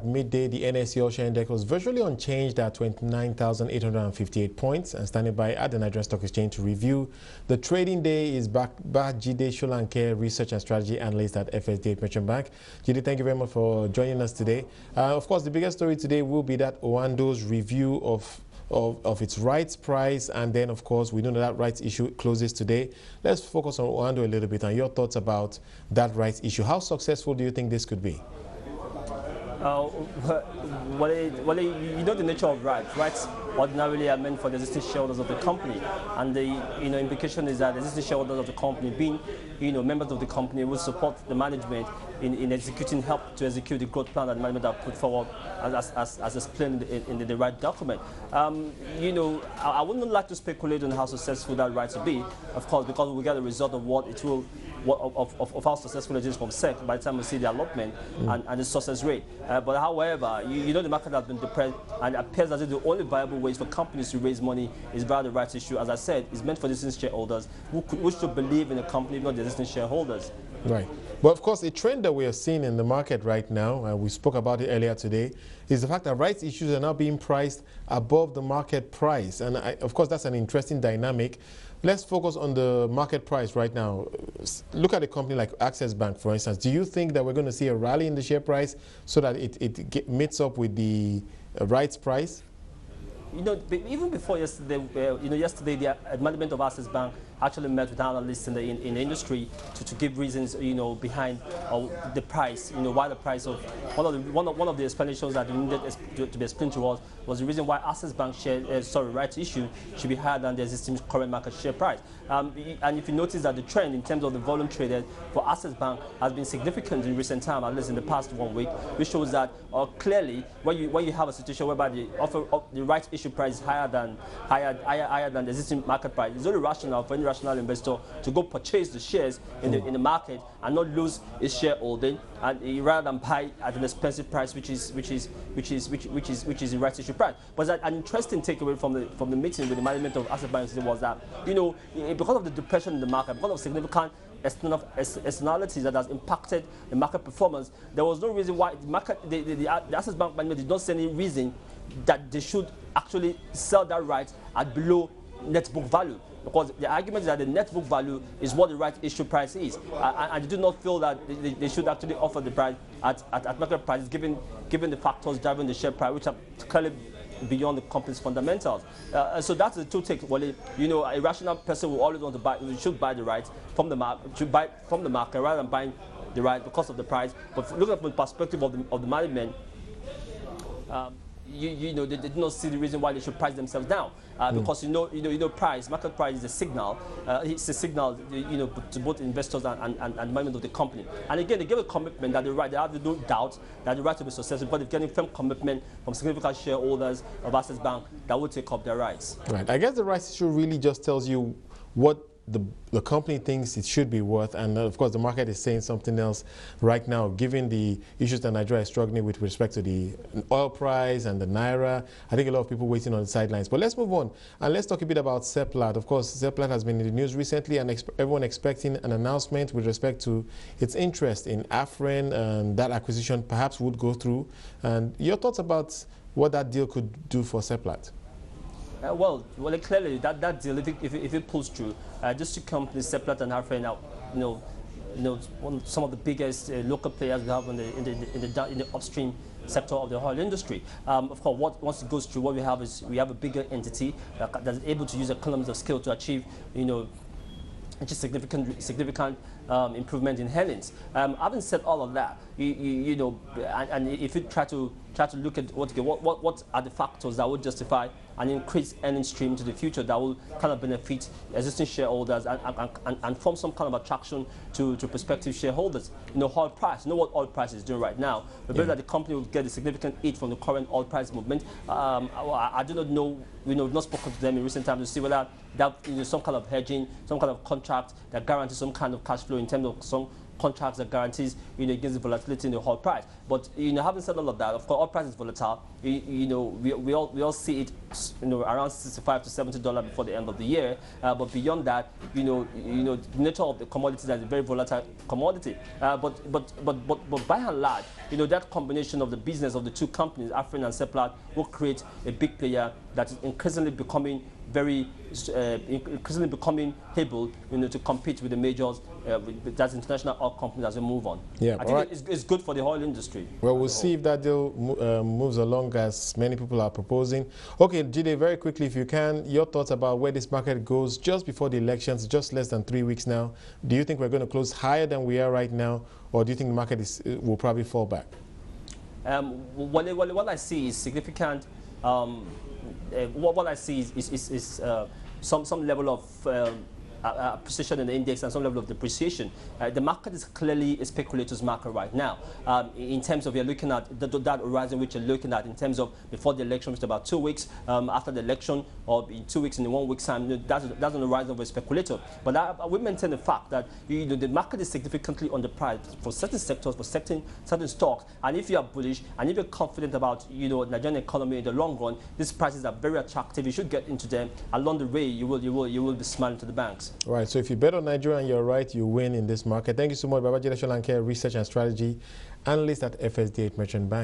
at midday, the NSE All Share Index was virtually unchanged at 29,858 points, and standing by at the Nigerian Stock Exchange to review the trading day is Jide Sholanke, Research and Strategy Analyst at FSD Merchant Bank. Jide, thank you very much for joining us today. Of course, the biggest story today will be that Owando's review of its rights price, and then of course we know that rights issue closes today. Let's focus on Owando a little bit and your thoughts about that rights issue. How successful do you think this could be? You know the nature of rights. Rights ordinarily are meant for the existing shareholders of the company, and the implication is that the existing shareholders of the company, being members of the company, will support the management in executing, help to execute the growth plan that the management have put forward as explained in the right document. I wouldn't like to speculate on how successful that right will be, of course, because we get the result of what it will. Of how successful it is from SEC by the time we see the allotment and the success rate. But however, the market has been depressed, and it appears as if the only viable ways for companies to raise money is via the rights issue. As I said, it's meant for the existing shareholders who should believe in the company, not the existing shareholders. Right. But of course, a trend that we are seeing in the market right now, and we spoke about it earlier today, is the fact that rights issues are now being priced above the market price. And of course, that's an interesting dynamic. Let's focus on the market price right now. Look at a company like Access Bank, for instance. Do you think that we're going to see a rally in the share price so that it meets up with the rights price? Even before yesterday, yesterday the management of Access Bank actually met with analysts in the industry to give reasons, behind the price, why the price of one of the explanations that needed to be explained to us was the reason why Access Bank rights issue should be higher than the existing current market share price. And if you notice that the trend in terms of the volume traded for Access Bank has been significant in recent time, at least in the past 1 week, which shows that clearly when you have a situation whereby the rights issue price is higher than the existing market price, it's only rational for any rational investor to go purchase the shares in the market and not lose its shareholding, and rather than buy at an expensive price, which is the rights issue price. But an interesting takeaway from the meeting with the management of Access Bank was that because of the depression in the market, because of significant externalities that has impacted the market performance, there was no reason why the Access Bank management did not see any reason that they should actually sell that right at below net book value. Because the argument is that the net book value is what the right issue price is, and they do not feel that they should actually offer the price at market prices, given the factors driving the share price, which are clearly beyond the company's fundamentals. So that's the two take. Well, a rational person will always want to buy, should buy the right from the market, rather than buying the right because of the price. But looking from the perspective of the management, they did not see the reason why they should price themselves down, because market price is a signal. It's a signal, to both investors and management of the company. And again, they give a commitment that they have no doubt that the right to be successful, but they're getting firm commitment from significant shareholders of Access Bank that will take up their rights. Right. I guess the rights issue really just tells you what the company thinks it should be worth, and of course the market is saying something else right now, given the issues that Nigeria is struggling with respect to the oil price and the Naira. I think a lot of people waiting on the sidelines. But let's move on and let's talk a bit about Seplat. Of course, Seplat has been in the news recently, and everyone expecting an announcement with respect to its interest in Afrin, and that acquisition perhaps would go through. And your thoughts about what that deal could do for Seplat? Well, clearly that deal, if it pulls through, these two companies, Seplat and Afrin, are some of the biggest local players we have in the upstream sector of the oil industry. Of course, once it goes through, what we have is a bigger entity that's able to use economies of scale to achieve, which is significant improvement in earnings. Having said all of that, and if you try to look at what are the factors that would justify an increased earning stream to the future that will kind of benefit existing shareholders and form some kind of attraction to prospective shareholders. Oil price. What oil price is doing right now. We believe that the company will get a significant hit from the current oil price movement. I do not know. We've not spoken to them in recent times to see whether that some kind of hedging, some kind of contract that guarantees some kind of cash flow in terms of some contracts that guarantees, against the volatility in the oil price. But, having said all of that, of course, oil price is volatile. We all see it, around $65 to $70 before the end of the year. But beyond that, the nature of the commodity is a very volatile commodity. But by and large, that combination of the business of the two companies, Afrin and Seplat, will create a big player that is increasingly becoming able, to compete with the majors, that's international oil companies as we move on. Yeah, I think it's good for the oil industry. Well, we'll see if that deal moves along as many people are proposing. Okay, Jide, very quickly, if you can, your thoughts about where this market goes just before the elections, just less than 3 weeks now. Do you think we're going to close higher than we are right now, or do you think the market will probably fall back? What I see is significant. What I see is some level of appreciation in the index and some level of depreciation. The market is clearly a speculator's market right now. In terms of, you're looking at that horizon which you're looking at in terms of before the election, which is about 2 weeks, after the election, or in 2 weeks, in 1 week's time, that's on the horizon of a speculator. But I would maintain the fact that the market is significantly underpriced for certain sectors, for certain stocks. And if you are bullish and if you're confident about the Nigerian economy in the long run, these prices are very attractive. You should get into them. Along the way, you will be smiling to the banks. Right, so if you bet on Nigeria and you're right, you win in this market. Thank you so much, Babajide Solanke, Research and Strategy Analyst at FSD8 Merchant Bank.